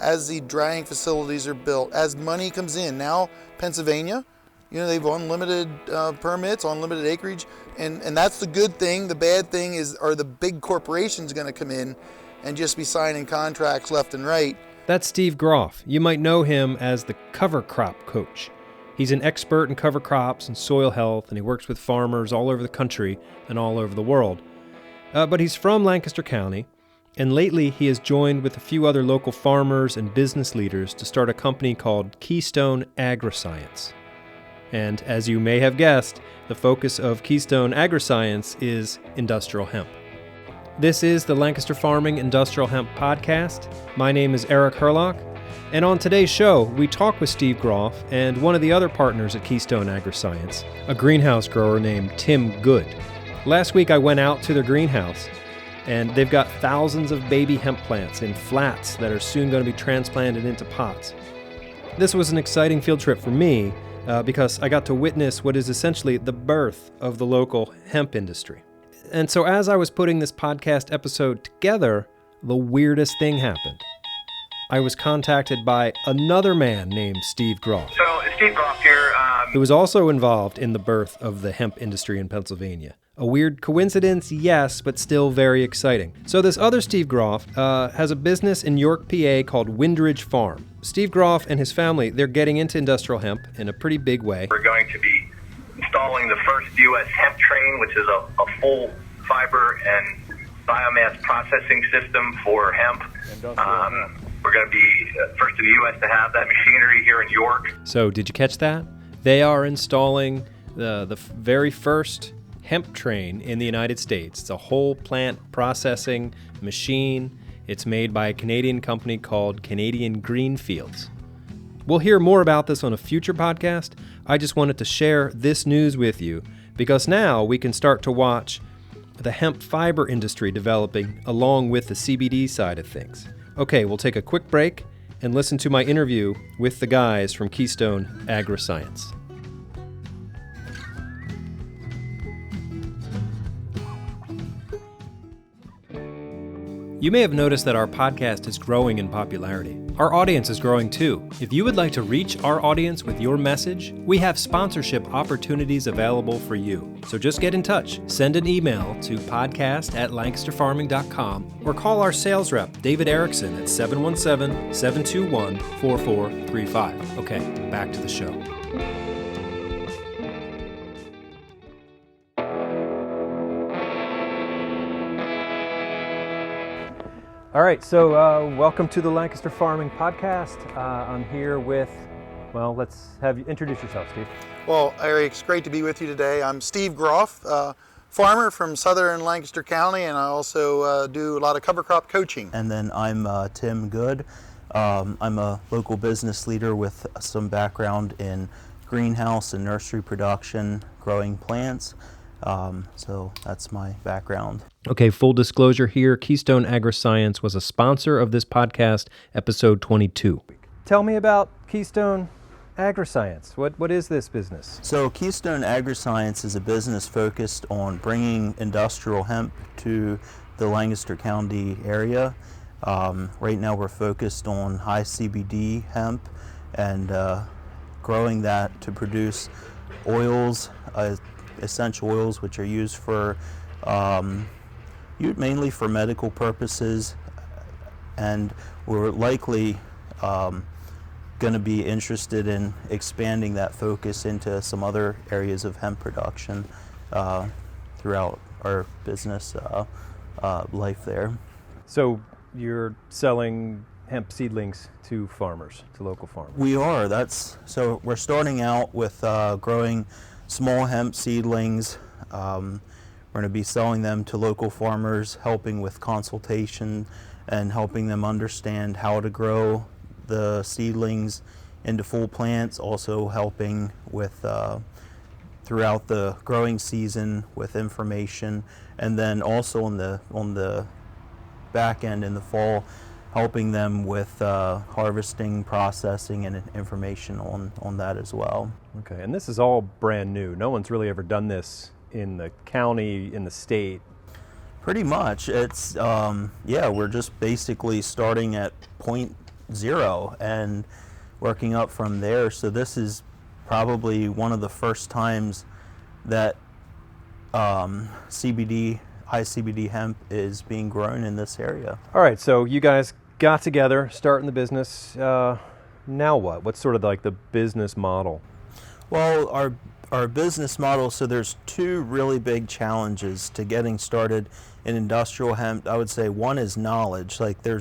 as the drying facilities are built, as money comes in. Now, Pennsylvania, they've unlimited permits, unlimited acreage, and that's the good thing. The bad thing are the big corporations going to come in and just be signing contracts left and right. That's Steve Groff. You might know him as the cover crop coach. He's an expert in cover crops and soil health, and he works with farmers all over the country and all over the world. But he's from Lancaster County, and lately he has joined with a few other local farmers and business leaders to start a company called Keystone Agri-Science. And as you may have guessed, the focus of Keystone Agri-Science is industrial hemp. This is the Lancaster Farming Industrial Hemp Podcast. My name is Eric Herlock, and on today's show, we talk with Steve Groff and one of the other partners at Keystone Agri-Science, a greenhouse grower named Tim Good. Last week, I went out to their greenhouse, and they've got thousands of baby hemp plants in flats that are soon going to be transplanted into pots. This was an exciting field trip for me because I got to witness what is essentially the birth of the local hemp industry. And so as I was putting this podcast episode together, the weirdest thing happened. I was contacted by another man named Steve Groff. So, Steve Groff here. Who was also involved in the birth of the hemp industry in Pennsylvania. A weird coincidence, yes, but still very exciting. So this other Steve Groff has a business in York, PA called Windridge Farm. Steve Groff and his family, they're getting into industrial hemp in a pretty big way. We're going to be installing the first U.S. hemp train, which is a full fiber and biomass processing system for hemp. We're going to be first in the U.S. to have that machinery here in York. So did you catch that? They are installing the very first hemp train in the United States. It's a whole plant processing machine. It's made by a Canadian company called Canadian Greenfields. We'll hear more about this on a future podcast. I just wanted to share this news with you because now we can start to watch the hemp fiber industry developing along with the CBD side of things. Okay, we'll take a quick break and listen to my interview with the guys from Keystone Agri-Science. You may have noticed that our podcast is growing in popularity. Our audience is growing too. If you would like to reach our audience with your message, we have sponsorship opportunities available for you. So just get in touch. Send an email to podcast@lancasterfarming.com or call our sales rep, David Erickson, at 717-721-4435. Okay, back to the show. All right, so welcome to the Lancaster Farming Podcast. I'm here with, let's have you introduce yourself, Steve. Well, Eric, it's great to be with you today. I'm Steve Groff, farmer from southern Lancaster County, and I also do a lot of cover crop coaching. And then I'm Tim Good. I'm a local business leader with some background in greenhouse and nursery production, growing plants. So that's my background. Okay, full disclosure here, Keystone Agri-Science was a sponsor of this podcast, episode 22. Tell me about Keystone Agri-Science. What is this business? So Keystone Agri-Science is a business focused on bringing industrial hemp to the Lancaster County area. Right now we're focused on high CBD hemp and growing that to produce oils, essential oils, which are used for mainly for medical purposes, and we're likely going to be interested in expanding that focus into some other areas of hemp production throughout our business life there. So you're selling hemp seedlings to farmers, to local farmers? We are. So we're starting out with growing small hemp seedlings. We're going to be selling them to local farmers, helping with consultation and helping them understand how to grow the seedlings into full plants, also helping with throughout the growing season with information, and then also on the back end in the fall, helping them with harvesting, processing, and information on that as well. Okay, and this is all brand new. No one's really ever done this in the county, in the state. Pretty much. It's, we're just basically starting at point zero and working up from there. So this is probably one of the first times that high CBD hemp is being grown in this area. All right, so you guys got together, starting the business. Now what? What's sort of like the business model? Well, our business model, so there's two really big challenges to getting started in industrial hemp. I would say one is knowledge. Like there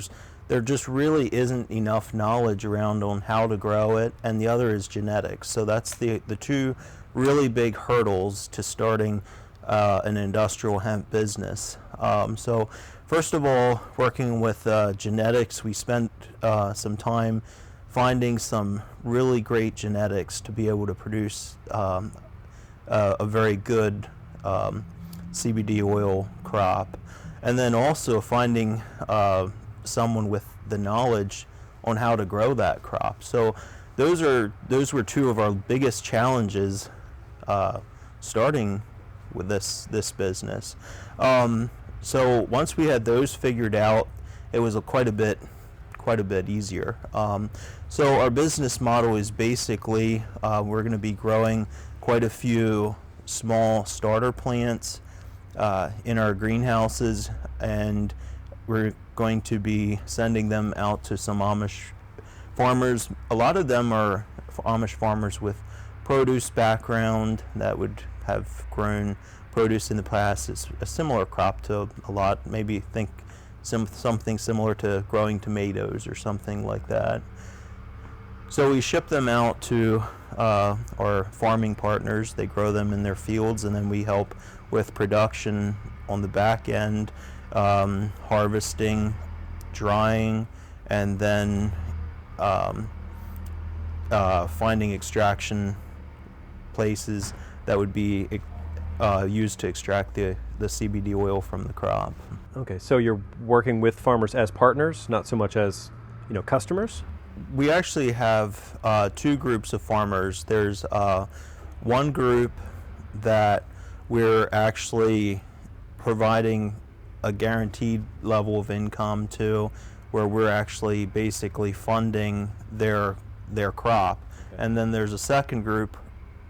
just really isn't enough knowledge around on how to grow it, and the other is genetics. So that's the two really big hurdles to starting an industrial hemp business. So first of all, working with genetics, we spent some time finding some really great genetics to be able to produce a very good CBD oil crop, and then also finding someone with the knowledge on how to grow that crop. So those were two of our biggest challenges starting with this business. So once we had those figured out, it was quite a bit easier. So our business model is basically we're going to be growing quite a few small starter plants in our greenhouses, and we're going to be sending them out to some Amish farmers. A lot of them are Amish farmers with produce background that would have grown produce in the past. It's a similar crop to a lot, maybe think something similar to growing tomatoes or something like that. So we ship them out to our farming partners. They grow them in their fields, and then we help with production on the back end, harvesting, drying, and then finding extraction places that would be used to extract the CBD oil from the crop. Okay, so you're working with farmers as partners, not so much as, customers? We actually have two groups of farmers. There's one group that we're actually providing a guaranteed level of income to, where we're actually basically funding their crop. Okay. And then there's a second group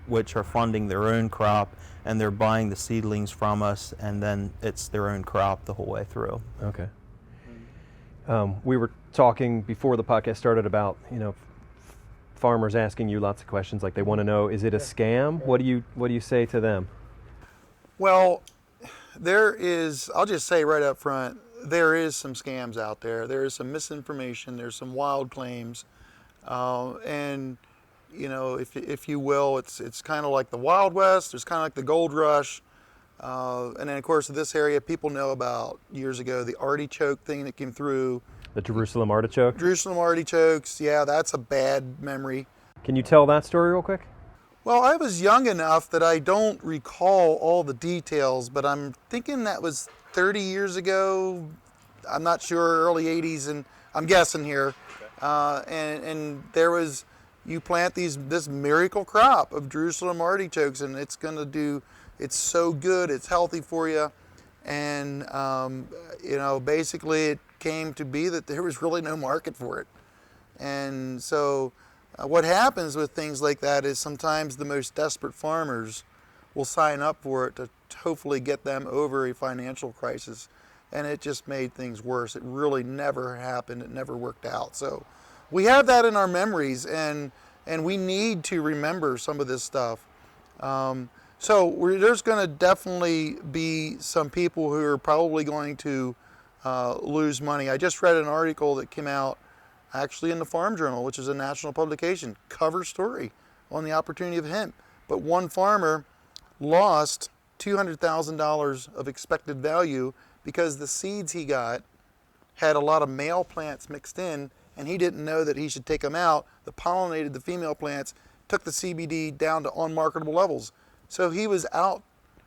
which are funding their own crop, and they're buying the seedlings from us, and then it's their own crop the whole way through. Okay. We were talking before the podcast started about, farmers asking you lots of questions, like they want to know, is it a scam? What do you say to them? Well, I'll just say right up front, there is some scams out there. There is some misinformation. There's some wild claims. And, if you will, it's kind of like the Wild West. There's kind of like the gold rush. And then, of course, in this area, people know about years ago the artichoke thing that came through. The Jerusalem artichoke? Jerusalem artichokes, yeah, that's a bad memory. Can you tell that story real quick? Well, I was young enough that I don't recall all the details, but I'm thinking that was 30 years ago. I'm not sure, early 80s, and I'm guessing here. And there was, you plant this miracle crop of Jerusalem artichokes, and it's so good, it's healthy for you. And, basically it came to be that there was really no market for it. And so what happens with things like that is sometimes the most desperate farmers will sign up for it to hopefully get them over a financial crisis. And it just made things worse. It really never happened. It never worked out. So we have that in our memories, and we need to remember some of this stuff. So there's going to definitely be some people who are probably going to lose money. I just read an article that came out actually in the Farm Journal, which is a national publication, cover story on the opportunity of hemp. But one farmer lost $200,000 of expected value because the seeds he got had a lot of male plants mixed in, and he didn't know that he should take them out. The pollinated the female plants, took the CBD down to unmarketable levels. So he was out.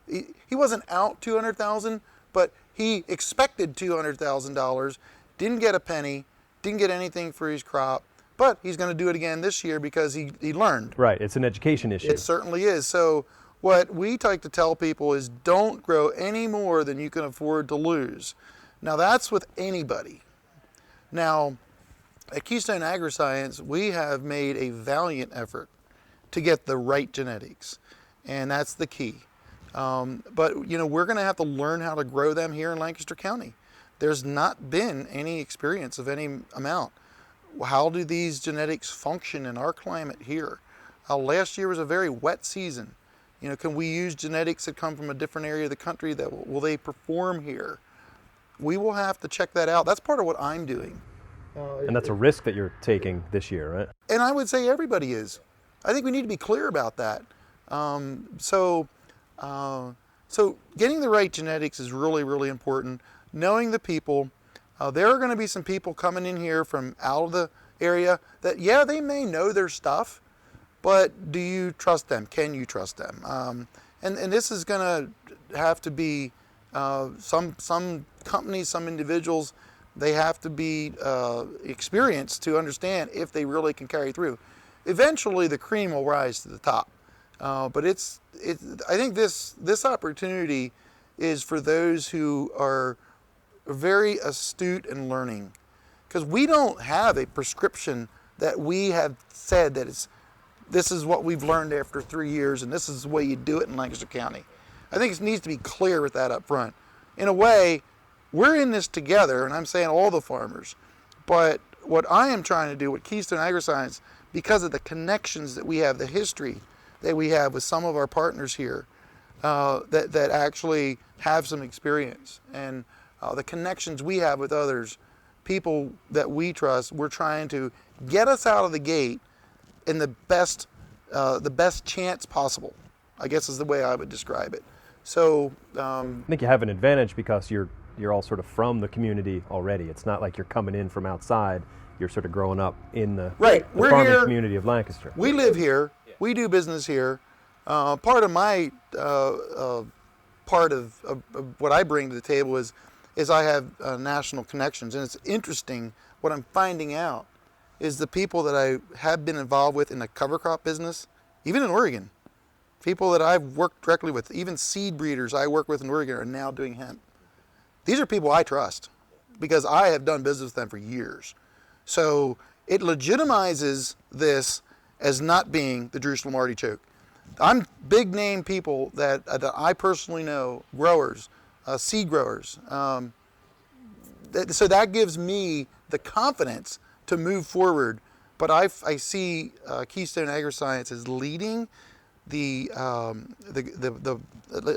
He wasn't out $200,000, but he expected $200,000, didn't get a penny, didn't get anything for his crop, but he's going to do it again this year because he learned. Right, it's an education issue. It certainly is. So what we like to tell people is don't grow any more than you can afford to lose. Now that's with anybody. Now, At Keystone Agri-Science, we have made a valiant effort to get the right genetics, and that's the key. But we're going to have to learn how to grow them here in Lancaster County. There's not been any experience of any amount. How do these genetics function in our climate here? Last year was a very wet season. Can we use genetics that come from a different area of the country that will they perform here? We will have to check that out. That's part of what I'm doing. And that's a risk that you're taking this year, right? And I would say everybody is. I think we need to be clear about that. So getting the right genetics is really, really important. Knowing the people. There are going to be some people coming in here from out of the area that, yeah, they may know their stuff, but do you trust them? Can you trust them? And this is going to have to be some companies, some individuals, they have to be experienced to understand if they really can carry through. Eventually, the cream will rise to the top. But I think this opportunity is for those who are very astute in learning, because we don't have a prescription that we have said that this is what we've learned after 3 years and this is the way you do it in Lancaster County. I think it needs to be clear with that up front. In a way, we're in this together, and I'm saying all the farmers, but what I am trying to do with Keystone Agri-Science, because of the connections that we have, the history that we have with some of our partners here that actually have some experience, and the connections we have with others, people that we trust, we're trying to get us out of the gate in the best chance possible, I guess is the way I would describe it. So I think you have an advantage because you're all sort of from the community already. It's not like you're coming in from outside. You're sort of growing up in the farming here, community of Lancaster. We live here. We do business here. Part of my part of what I bring to the table is I have national connections, and it's interesting what I'm finding out is the people that I have been involved with in the cover crop business, even in Oregon, people that I've worked directly with, even seed breeders I work with in Oregon are now doing hemp. These are people I trust because I have done business with them for years. So it legitimizes this as not being the Jerusalem artichoke. I'm big name people that I personally know, growers, seed growers. So that gives me the confidence to move forward. But I see Keystone Agri-Science as leading at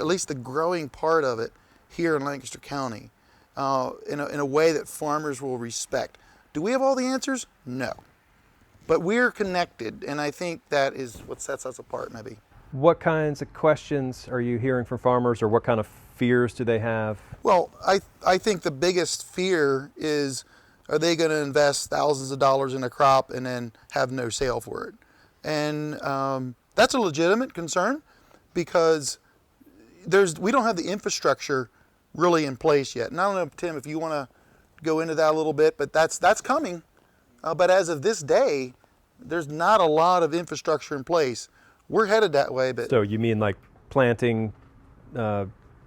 least the growing part of it here in Lancaster County in a way that farmers will respect. Do we have all the answers? No. But we're connected, and I think that is what sets us apart, maybe. What kinds of questions are you hearing from farmers, or what kind of fears do they have? Well, I think the biggest fear is, are they going to invest thousands of dollars in a crop and then have no sale for it? And that's a legitimate concern because we don't have the infrastructure really in place yet. And I don't know, Tim, if you want to go into that a little bit, but that's coming. But as of this day, there's not a lot of infrastructure in place. We're headed that way. But so you mean like planting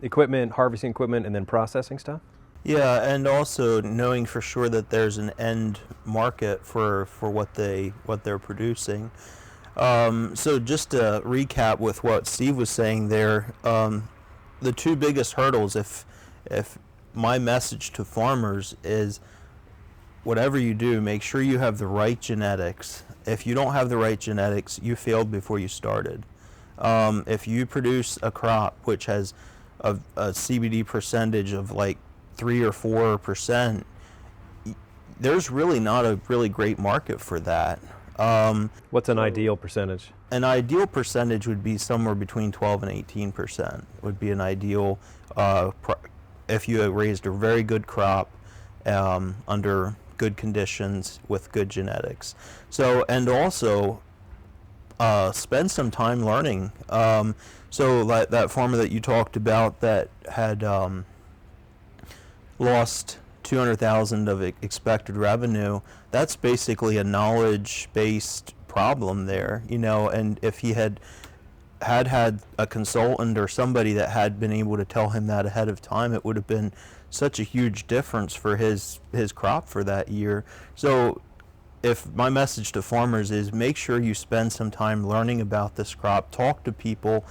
equipment, harvesting equipment, and then processing stuff? Yeah, and also knowing for sure that there's an end market for what they're producing. So just to recap with what Steve was saying there, the two biggest hurdles, if my message to farmers is, whatever you do, make sure you have the right genetics. If you don't have the right genetics, you failed before you started. If you produce a crop which has a CBD percentage of like 3 or 4%, there's really not a really great market for that. What's an ideal percentage? An ideal percentage would be somewhere between 12 and 18% would be an ideal if you raised a very good crop under good conditions with good genetics. So, and also spend some time learning. So like that farmer that you talked about that had lost $200,000 of expected revenue, that's basically a knowledge-based problem there, and if he had a consultant or somebody that had been able to tell him that ahead of time, it would have been such a huge difference for his crop for that year. So if my message to farmers is make sure you spend some time learning about this crop, talk to people,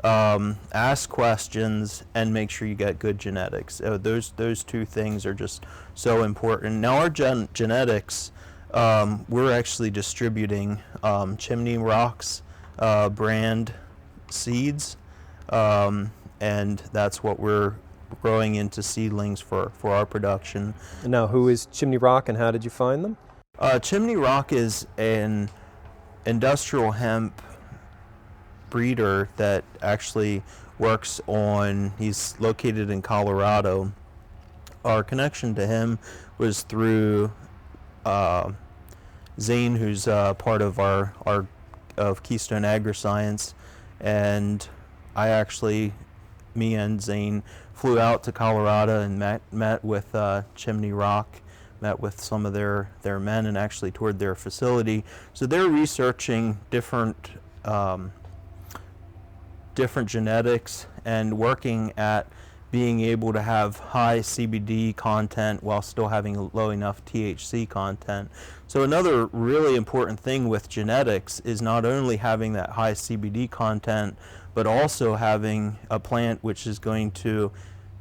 ask questions, and make sure you get good genetics. Those two things are just so important. Now our genetics, we're actually distributing Chimney Rock's brand seeds, and that's what we're growing into seedlings for our production. Now, who is Chimney Rock and how did you find them? Chimney Rock is an industrial hemp breeder that actually works he's located in Colorado. Our connection to him was through Zane, who's part of of Keystone Agri-Science, and me and Zane flew out to Colorado and met with Chimney Rock, met with some of their men, and actually toured their facility. So they're researching different genetics and working at being able to have high CBD content while still having low enough THC content. So another really important thing with genetics is not only having that high CBD content, but also having a plant which is going to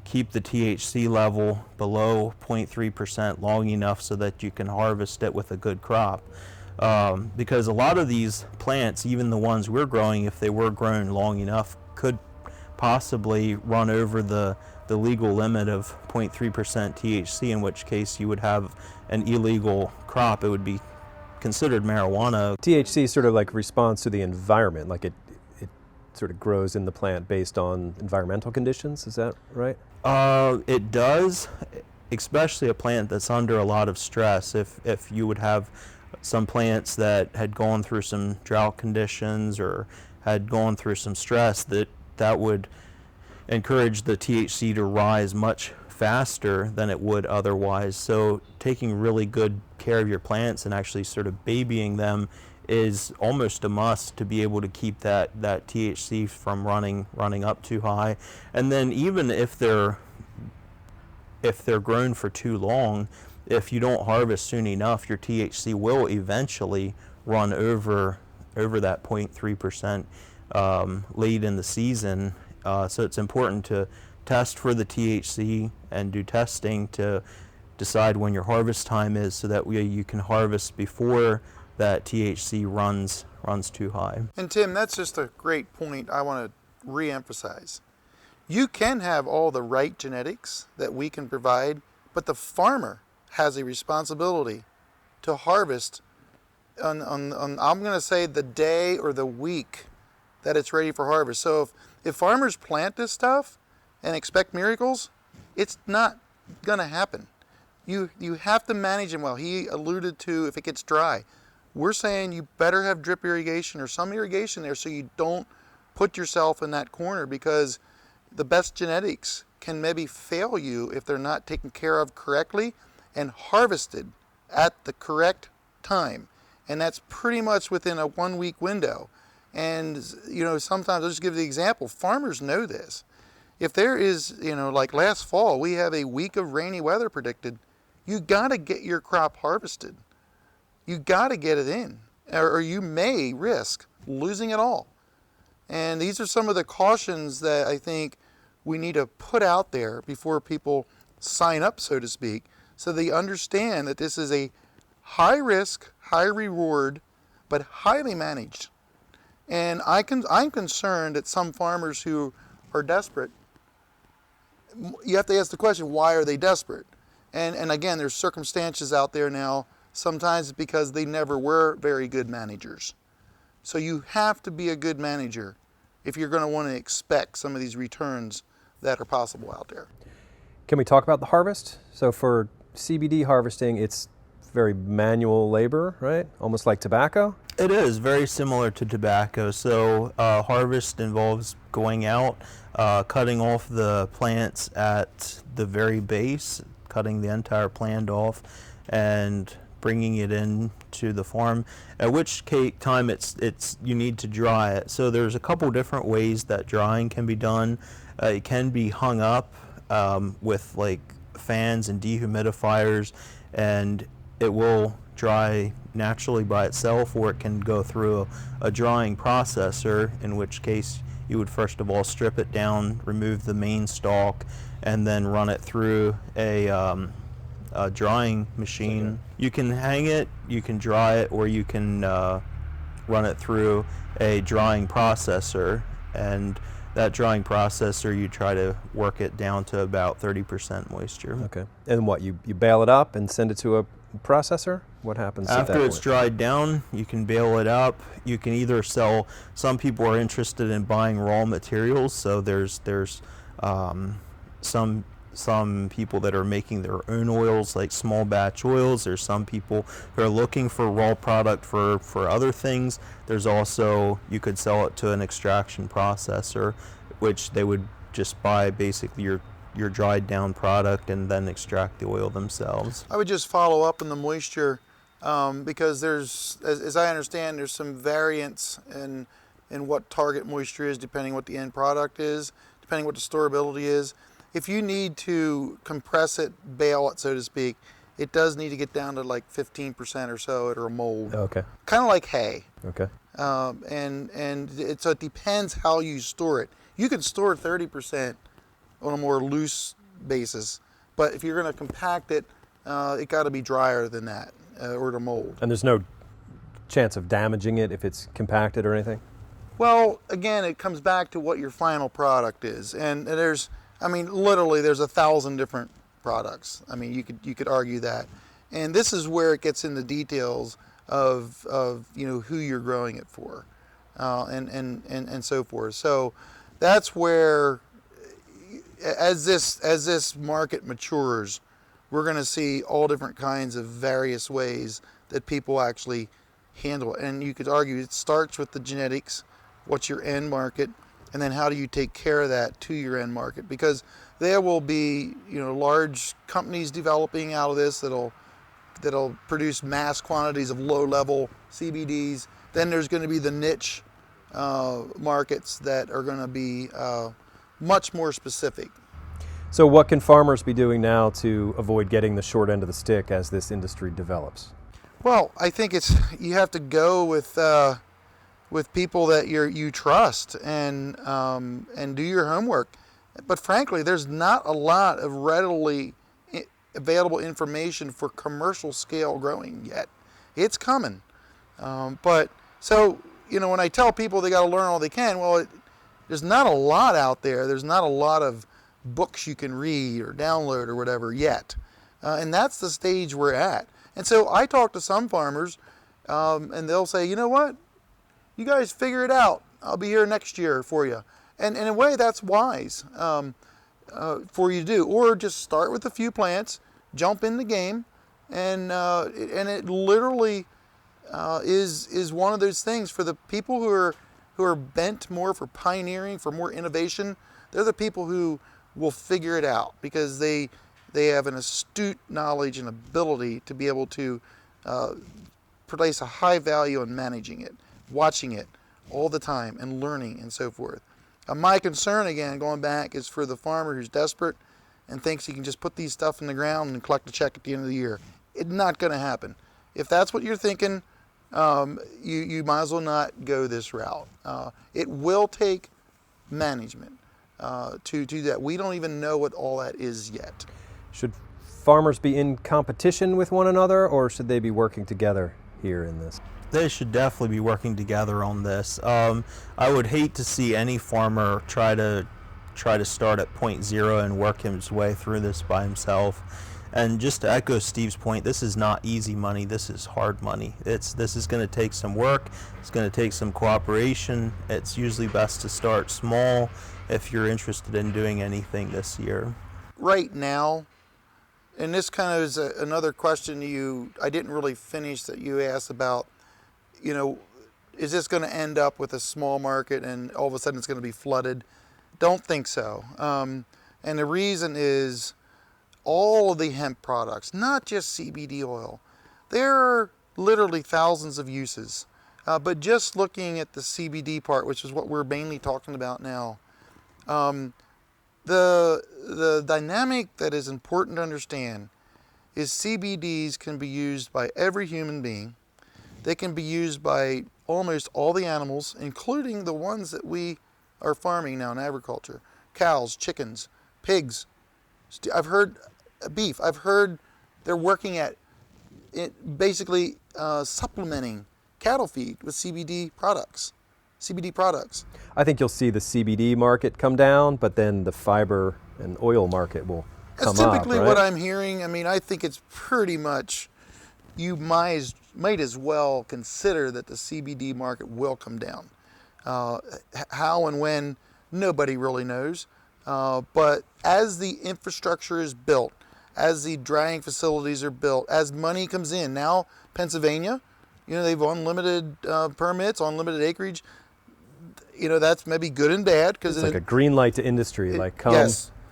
keep the THC level below 0.3% long enough so that you can harvest it with a good crop. Because a lot of these plants, even the ones we're growing, if they were grown long enough, could possibly run over the legal limit of 0.3% THC, in which case you would have an illegal crop. It would be considered marijuana. THC sort of like responds to the environment, like it sort of grows in the plant based on environmental conditions, is that right? It does, especially a plant that's under a lot of stress. If you would have some plants that had gone through some drought conditions or had gone through some stress, that would encourage the THC to rise much faster than it would otherwise. So taking really good care of your plants and actually sort of babying them is almost a must to be able to keep that THC from running up too high. And then even if they're grown for too long, if you don't harvest soon enough, your THC will eventually run over that 0.3% late in the season. So it's important to test for the THC and do testing to decide when your harvest time is, so that way you can harvest before that THC runs too high. And Tim, that's just a great point I want to re-emphasize. You can have all the right genetics that we can provide, but the farmer has a responsibility to harvest on I'm going to say the day or the week that it's ready for harvest. So if farmers plant this stuff and expect miracles, it's not going to happen. You have to manage them well. He alluded to if it gets dry. We're saying you better have drip irrigation or some irrigation there so you don't put yourself in that corner, because the best genetics can maybe fail you if they're not taken care of correctly and harvested at the correct time. And that's pretty much within a 1 week window. And, sometimes I'll just give the example. Farmers know this. If there is, like last fall, we have a week of rainy weather predicted, you got to get your crop harvested. You got to get it in, or you may risk losing it all. And these are some of the cautions that I think we need to put out there before people sign up, so to speak, so they understand that this is a high risk, high reward, but highly managed. And I'm concerned that some farmers who are desperate, you have to ask the question, why are they desperate? And again, there's circumstances out there now. Sometimes it's because they never were very good managers. So you have to be a good manager if you're going to want to expect some of these returns that are possible out there. Can we talk about the harvest? So for CBD harvesting, it's very manual labor, right? Almost like tobacco? It is very similar to tobacco. So harvest involves going out, cutting off the plants at the very base, cutting the entire plant off, and bringing it in to the farm, at which time it's you need to dry it. So there's a couple different ways that drying can be done. It can be hung up with like fans and dehumidifiers, and it will dry naturally by itself, or it can go through a drying processor, in which case you would first of all strip it down, remove the main stalk, and then run it through a drying machine. Okay. You can hang it, you can dry it, or you can run it through a drying processor, and that drying processor, you try to work it down to about 30% moisture. Okay. And what, you bale it up and send it to a processor? What happens at that After it's point? dried down, you can bale it up. You can either sell, some people are interested in buying raw materials, so there's some people that are making their own oils, like small batch oils. There's some people who are looking for raw product for other things. There's also, you could sell it to an extraction processor, which they would just buy basically your dried down product and then extract the oil themselves. I would just follow up on the moisture because there's, as I understand, there's some variance in what target moisture is depending what the end product is, depending what the storability is. If you need to compress it, bale it, so to speak, it does need to get down to like 15% or so or a mold. Okay. Kind of like hay. Okay. So it depends how you store it. You can store 30% on a more loose basis, but if you're going to compact it, it got to be drier than that or to mold. And there's no chance of damaging it if it's compacted or anything? Well, again, it comes back to what your final product is, and there's, I mean, literally, there's 1,000 different products. I mean, you could argue that, and this is where it gets in the details of you know who you're growing it for, and so forth. So that's where, as this market matures, we're going to see all different kinds of various ways that people actually handle it. And you could argue it starts with the genetics, what's your end market, and then how do you take care of that to your end market? Because there will be, you know, large companies developing out of this that'll produce mass quantities of low-level CBDs. Then there's going to be the niche markets that are going to be much more specific. So what can farmers be doing now to avoid getting the short end of the stick as this industry develops? Well, I think you have to go with people that you trust and do your homework. But frankly, there's not a lot of readily available information for commercial scale growing yet. It's coming. But so, you know, when I tell people they got to learn all they can, well, there's not a lot out there. There's not a lot of books you can read or download or whatever yet. And that's the stage we're at. And so I talk to some farmers and they'll say, you know what? You guys figure it out. I'll be here next year for you. And in a way, that's wise for you to do. Or just start with a few plants, jump in the game, and it literally is one of those things for the people who are bent more for pioneering, for more innovation. They're the people who will figure it out because they have an astute knowledge and ability to be able to place a high value on managing it, watching it all the time, and learning and so forth. My concern, again, going back, is for the farmer who's desperate and thinks he can just put these stuff in the ground and collect a check at the end of the year. It's not going to happen. If that's what you're thinking, you might as well not go this route. It will take management to do that. We don't even know what all that is yet. Should farmers be in competition with one another, or should they be working together here in this? They should definitely be working together on this. I would hate to see any farmer try to start at point zero and work his way through this by himself. And just to echo Steve's point, this is not easy money. This is hard money. This is going to take some work. It's going to take some cooperation. It's usually best to start small if you're interested in doing anything this year. Right now, and this kind of is another question I didn't really finish that you asked about, you know, is this going to end up with a small market and all of a sudden it's going to be flooded? Don't think so. And the reason is all of the hemp products, not just CBD oil, there are literally thousands of uses. But just looking at the CBD part, which is what we're mainly talking about now, the dynamic that is important to understand is CBDs can be used by every human being. they can be used by almost all the animals, including the ones that we are farming now in agriculture. Cows, chickens, pigs. I've heard beef. I've heard they're working at it, basically supplementing cattle feed with CBD products. CBD products. I think you'll see the CBD market come down, but then the fiber and oil market will come up. That's typically right? what I'm hearing. I mean, I think it's pretty much, you might as well consider that the CBD market will come down. How and when, nobody really knows. But as the infrastructure is built, as the drying facilities are built, as money comes in, now Pennsylvania, they've unlimited permits, unlimited acreage. That's maybe good and bad, because it's like a green light to industry,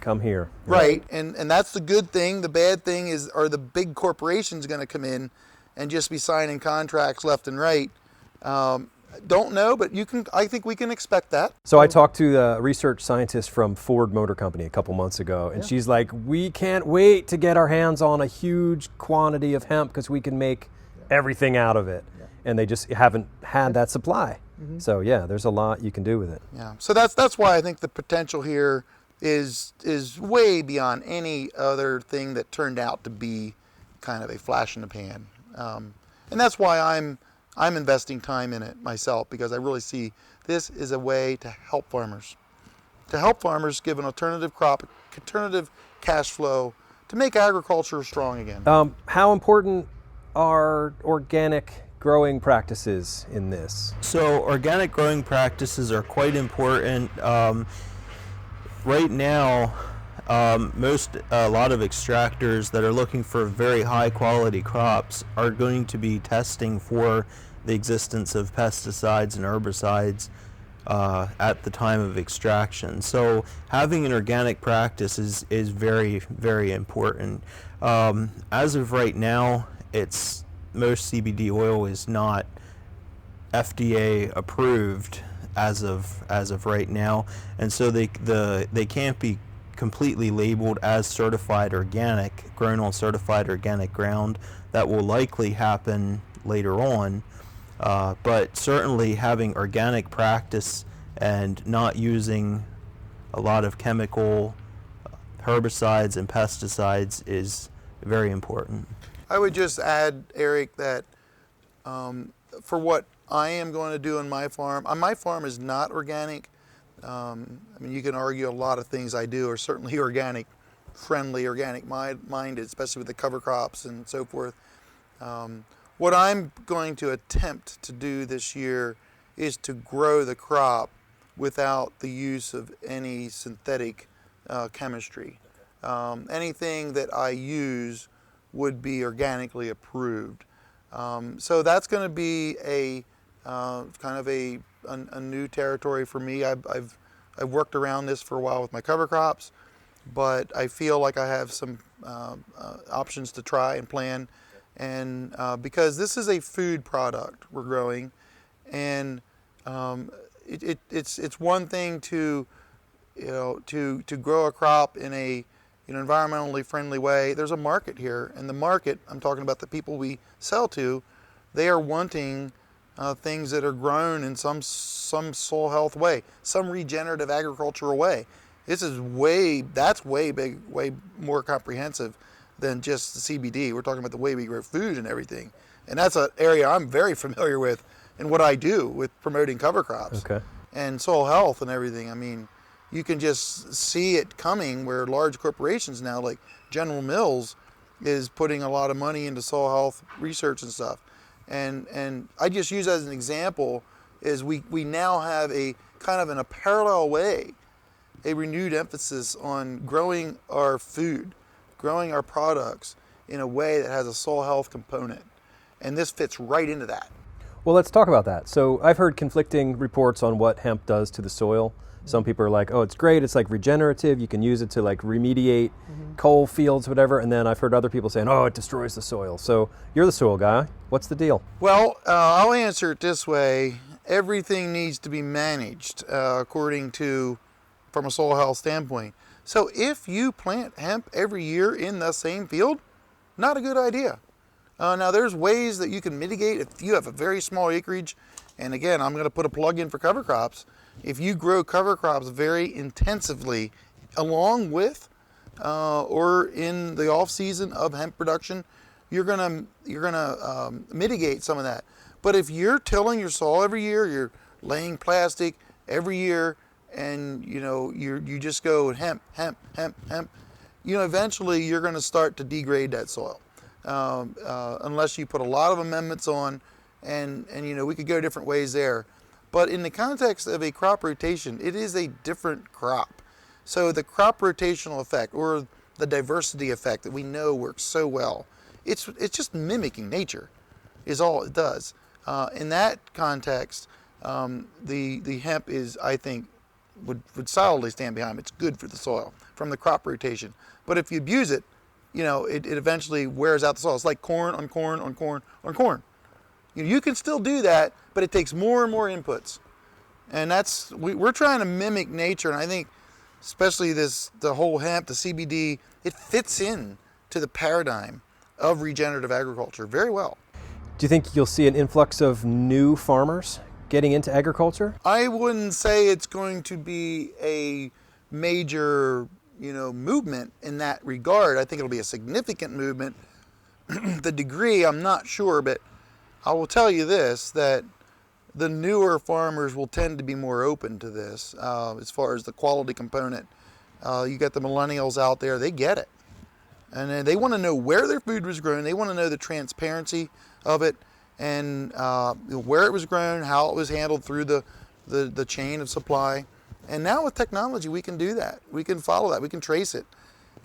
come here. Right, and that's the good thing. The bad thing are the big corporations going to come in and just be signing contracts left and right. Don't know, but I think we can expect that. So I talked to a research scientist from Ford Motor Company a couple months ago, and she's like, we can't wait to get our hands on a huge quantity of hemp because we can make everything out of it. And they just haven't had that supply. Mm-hmm. So yeah, there's a lot you can do with it. Yeah. So that's why I think the potential here is way beyond any other thing that turned out to be kind of a flash in the pan. And that's why I'm investing time in it myself, because I really see this is a way to help farmers. To help farmers give an alternative crop, alternative cash flow, to make agriculture strong again. How important are organic growing practices in this? So organic growing practices are quite important. Right now, a lot of extractors that are looking for very high quality crops are going to be testing for the existence of pesticides and herbicides at the time of extraction. So having an organic practice is very, very important. As of right now, most CBD oil is not FDA approved as of right now, and so they can't be completely labeled as certified organic, grown on certified organic ground. That will likely happen later on, but certainly having organic practice and not using a lot of chemical herbicides and pesticides is very important. I would just add, Eric, that for what I am going to do on my farm is not organic. I mean, you can argue a lot of things I do are certainly organic friendly, organic minded, especially with the cover crops and so forth. What I'm going to attempt to do this year is to grow the crop without the use of any synthetic chemistry. Anything that I use would be organically approved. So that's going to be a kind of a new territory for me. I've worked around this for a while with my cover crops, but I feel like I have some options to try and plan, and because this is a food product we're growing, and it's one thing to grow a crop in a environmentally friendly way. There's a market here, and the market, I'm talking about the people we sell to, they are wanting things that are grown in some soil health way, some regenerative agricultural way. That's way big, way more comprehensive than just the CBD. We're talking about the way we grow food and everything. And that's an area I'm very familiar with in what I do with promoting cover crops and soil health and everything. I mean, you can just see it coming where large corporations now, like General Mills, is putting a lot of money into soil health research and stuff. And I just use as an example is we now have a kind of in a parallel way, a renewed emphasis on growing our food, growing our products in a way that has a soil health component. And this fits right into that. Well, let's talk about that. So I've heard conflicting reports on what hemp does to the soil. Some people are like, oh, it's great, it's like regenerative, you can use it to like remediate coal fields, whatever. And then I've heard other people saying, oh, it destroys the soil. So you're the soil guy. What's the deal? Well, I'll answer it this way. Everything needs to be managed from a soil health standpoint. So if you plant hemp every year in the same field, not a good idea. Now there's ways that you can mitigate if you have a very small acreage. And again, I'm going to put a plug in for cover crops. If you grow cover crops very intensively along with or in the off season of hemp production, you're gonna mitigate some of that. But if you're tilling your soil every year, you're laying plastic every year, and you just go hemp, eventually you're going to start to degrade that soil unless you put a lot of amendments on, and we could go different ways there. But in the context of a crop rotation, it is a different crop. So the crop rotational effect, or the diversity effect that we know works so well, it's just mimicking nature is all it does. In that context, the hemp is, I think, would solidly stand behind. It's good for the soil from the crop rotation. But if you abuse it, it eventually wears out the soil. It's like corn on corn on corn on corn. You can still do that, but it takes more and more inputs. And we're trying to mimic nature, and I think especially the whole hemp, the CBD, it fits in to the paradigm of regenerative agriculture very well. Do you think you'll see an influx of new farmers getting into agriculture? I wouldn't say it's going to be a major, movement in that regard. I think it'll be a significant movement. The degree, I'm not sure, but I will tell you this, that the newer farmers will tend to be more open to this as far as the quality component. You got the millennials out there, they get it. And they want to know where their food was grown. They want to know the transparency of it, and where it was grown, how it was handled through the chain of supply. And now with technology, we can do that. We can follow that. We can trace it.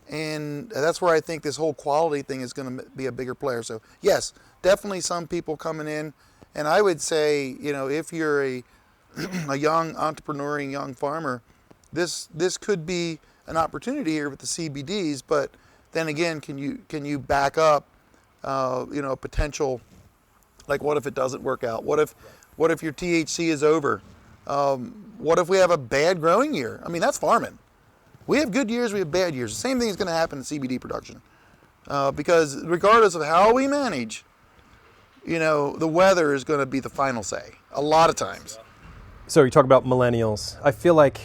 And that's where I think this whole quality thing is going to be a bigger player. So yes, definitely some people coming in. And I would say, if you're a young entrepreneur, young farmer, this could be an opportunity here with the CBDs. But then again, can you back up, a potential, like what if it doesn't work out? What if your THC is over? What if we have a bad growing year? I mean, that's farming. We have good years, we have bad years. The same thing is going to happen in CBD production. Because regardless of how we manage, the weather is going to be the final say, a lot of times. So you talk about millennials. I feel like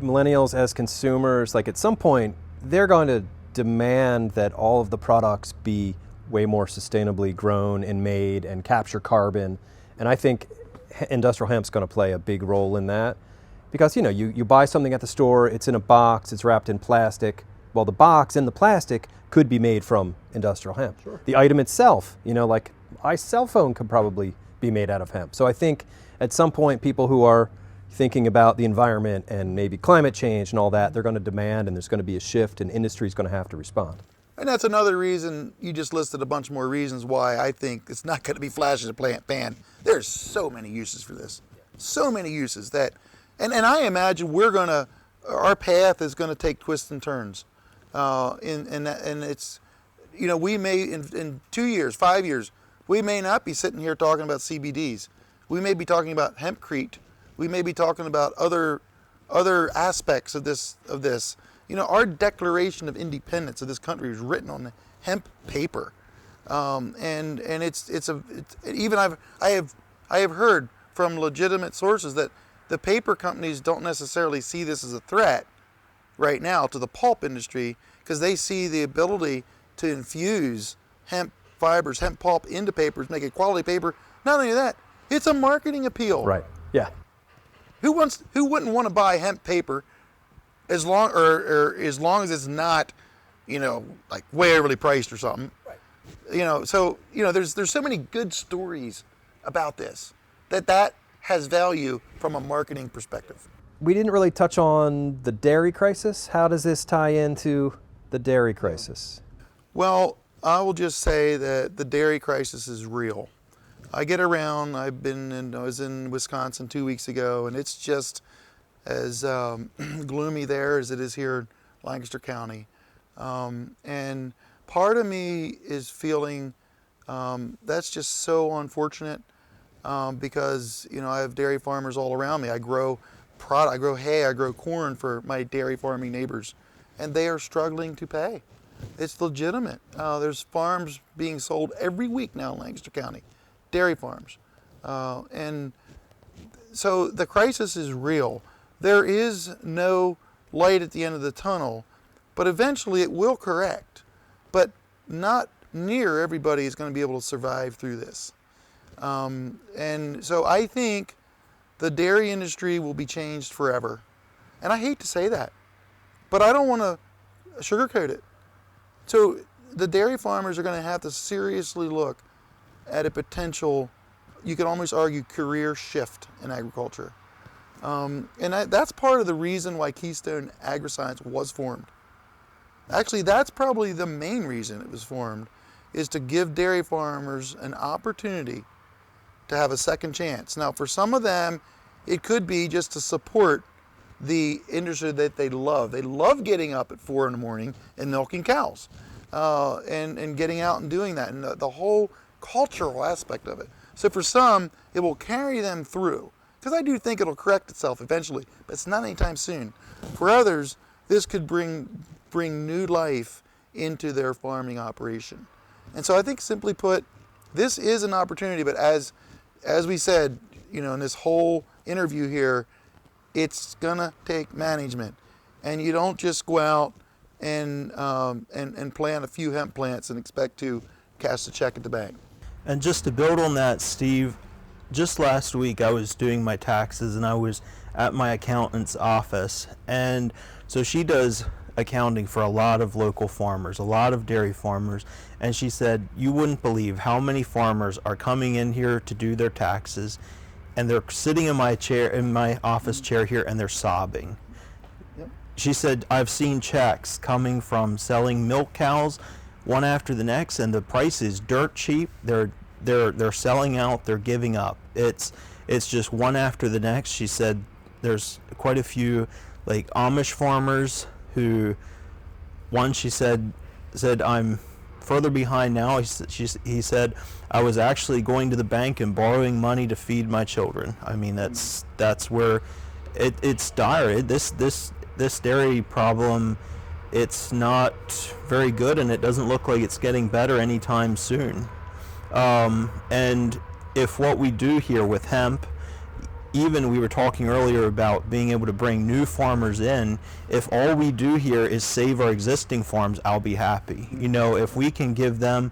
millennials as consumers, like at some point, they're going to demand that all of the products be way more sustainably grown and made and capture carbon. And I think industrial hemp's going to play a big role in that. Because, you buy something at the store, it's in a box, it's wrapped in plastic. Well, the box and the plastic could be made from industrial hemp. Sure. The item itself, like my cell phone could probably be made out of hemp. So I think at some point, people who are thinking about the environment and maybe climate change and all that, they're going to demand, and there's going to be a shift, and industry's going to have to respond. And that's another reason, you just listed a bunch more reasons why I think it's not going to be flash in a pan. There's so many uses for this. So many uses that, and I imagine our path is going to take twists and turns. And it's, we may, in 2 years, 5 years, we may not be sitting here talking about CBDs. We may be talking about hempcrete. We may be talking about other aspects of this. Our Declaration of Independence of this country was written on hemp paper, and I have heard from legitimate sources that the paper companies don't necessarily see this as a threat right now to the pulp industry, because they see the ability to infuse hemp fibers, hemp pulp into papers, make a quality paper. Not only that, it's a marketing appeal. Right. Yeah. Who wouldn't want to buy hemp paper as long as it's not, like way overly priced or something. Right. So there's so many good stories about this that has value from a marketing perspective. We didn't really touch on the dairy crisis. How does this tie into the dairy crisis? Well, I will just say that the dairy crisis is real. I get around. I was in Wisconsin 2 weeks ago, and it's just as gloomy there as it is here in Lancaster County. And part of me is feeling that's just so unfortunate because I have dairy farmers all around me. I grow hay, I grow corn for my dairy farming neighbors, and they are struggling to pay. It's legitimate. There's farms being sold every week now in Lancaster County, dairy farms. And so the crisis is real. There is no light at the end of the tunnel, but eventually it will correct. But not near everybody is going to be able to survive through this. And so I think the dairy industry will be changed forever. And I hate to say that, but I don't want to sugarcoat it. So the dairy farmers are going to have to seriously look at a potential, you could almost argue, career shift in agriculture. And that's part of the reason why Keystone AgriScience was formed. Actually, that's probably the main reason it was formed, is to give dairy farmers an opportunity to have a second chance. Now, for some of them, it could be just to support the industry that they love. They love getting up at 4 in the morning and milking cows, and getting out and doing that, and the whole cultural aspect of it. So for some, it will carry them through, because I do think it'll correct itself eventually, but it's not anytime soon. For others, this could bring new life into their farming operation. And so I think, simply put, this is an opportunity, but as we said, in this whole interview here, it's gonna take management, and you don't just go out and plant a few hemp plants and expect to cash a check at the bank. And just to build on that, Steve, just last week I was doing my taxes and I was at my accountant's office, and so she does accounting for a lot of local farmers, a lot of dairy farmers, and she said, you wouldn't believe how many farmers are coming in here to do their taxes, and they're sitting in my office chair here, and they're sobbing. Yep. She said, I've seen checks coming from selling milk cows one after the next, and the price is dirt cheap. They're selling out, they're giving up. It's just one after the next. She said there's quite a few like Amish farmers who, one, she said I'm further behind now. He said, I was actually going to the bank and borrowing money to feed my children. I mean, that's where it's dire. This dairy problem, it's not very good, and it doesn't look like it's getting better anytime soon. And if what we do here with hemp, even we were talking earlier about being able to bring new farmers in, if all we do here is save our existing farms, I'll be happy. If we can give them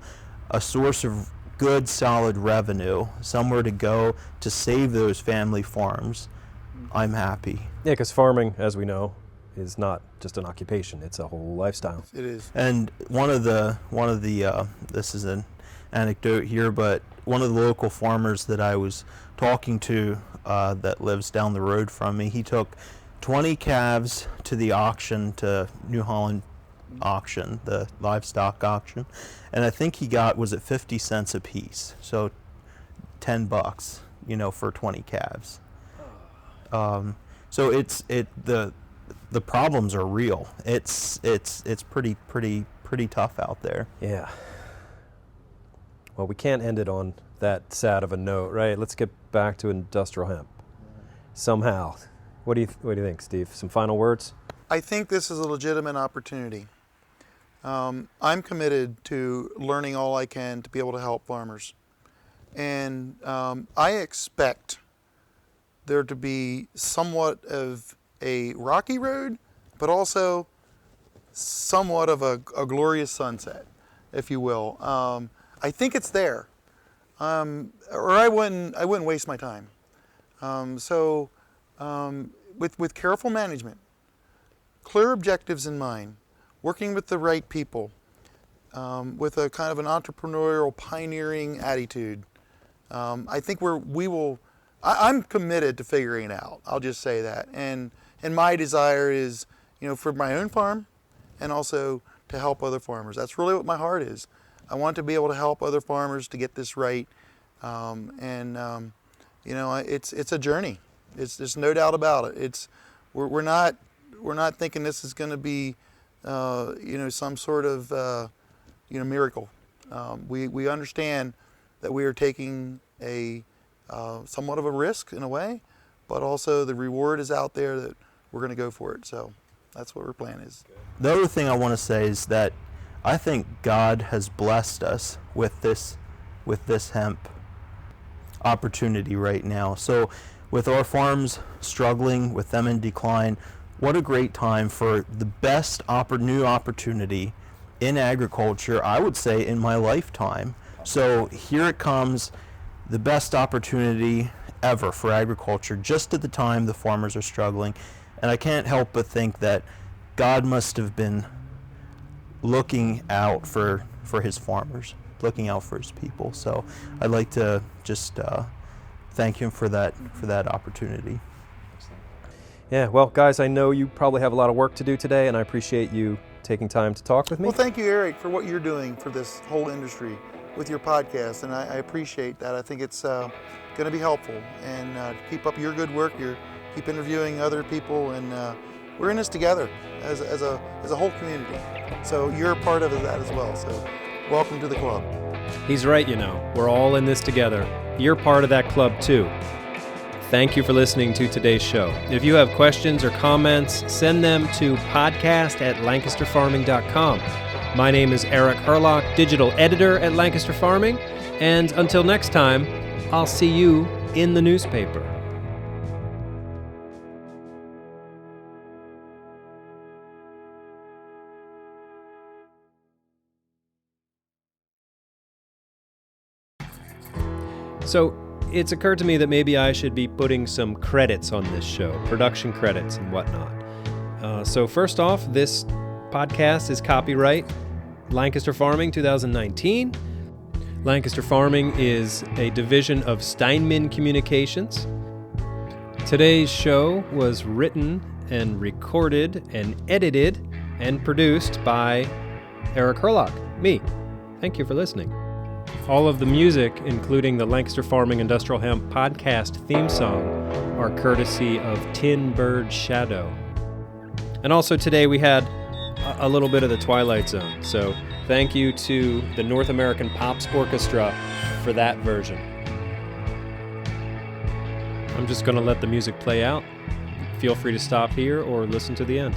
a source of good, solid revenue, somewhere to go to save those family farms, I'm happy. Yeah, because farming, as we know, is not just an occupation; it's a whole lifestyle. It is. And one of the this is an anecdote here, but one of the local farmers that I was talking to that lives down the road from me, he took 20 calves to the auction, to New Holland auction, the livestock auction, and I think he got, was it 50 cents a piece, so $10, for 20 calves. So the problems are real. It's pretty tough out there. Yeah. Well, we can't end it on that sad of a note, right? Let's get back to industrial hemp somehow. What do you think, Steve? Some final words? I think this is a legitimate opportunity. I'm committed to learning all I can to be able to help farmers. And I expect there to be somewhat of a rocky road, but also somewhat of a glorious sunset, if you will. I think it's there, or I wouldn't waste my time. With careful management, clear objectives in mind, working with the right people, with a kind of an entrepreneurial, pioneering attitude, I think I'm committed to figuring it out. I'll just say that, and my desire is, for my own farm, and also to help other farmers. That's really what my heart is. I want to be able to help other farmers to get this right, it's a journey. There's no doubt about it. We're not thinking this is going to be, some sort of, miracle. We understand that we are taking a somewhat of a risk in a way, but also the reward is out there that we're going to go for it. So that's what our plan is. The other thing I want to say is that I think God has blessed us with this hemp opportunity right now. So with our farms struggling, with them in decline, what a great time for the best new opportunity in agriculture, I would say, in my lifetime. So here it comes, the best opportunity ever for agriculture, just at the time the farmers are struggling. And I can't help but think that God must have been looking out for his farmers, looking out for his people. So I'd like to just thank him for that opportunity. Yeah, well, guys, I know you probably have a lot of work to do today, and I appreciate you taking time to talk with me. Well, thank you, Eric, for what you're doing for this whole industry with your podcast, and I appreciate that. I think it's going to be helpful, and keep up your good work. Keep interviewing other people, and we're in this together as a whole community. So you're a part of that as well. So welcome to the club. He's right, we're all in this together. You're part of that club too. Thank you for listening to today's show. If you have questions or comments, send them to podcast@lancasterfarming.com. My name is Eric Herlock, digital editor at Lancaster Farming, and until next time, I'll see you in the newspaper. So, it's occurred to me that maybe I should be putting some credits on this show, production credits and whatnot. So first off, this podcast is copyright Lancaster Farming 2019. Lancaster Farming is a division of Steinman Communications. Today's show was written and recorded and edited and produced by Eric Herlock, me. Thank you for listening. All of the music, including the Lancaster Farming Industrial Hemp podcast theme song, are courtesy of Tin Bird Shadow. And also today we had a little bit of the Twilight Zone, so thank you to the North American Pops Orchestra for that version. I'm just going to let the music play out. Feel free to stop here or listen to the end.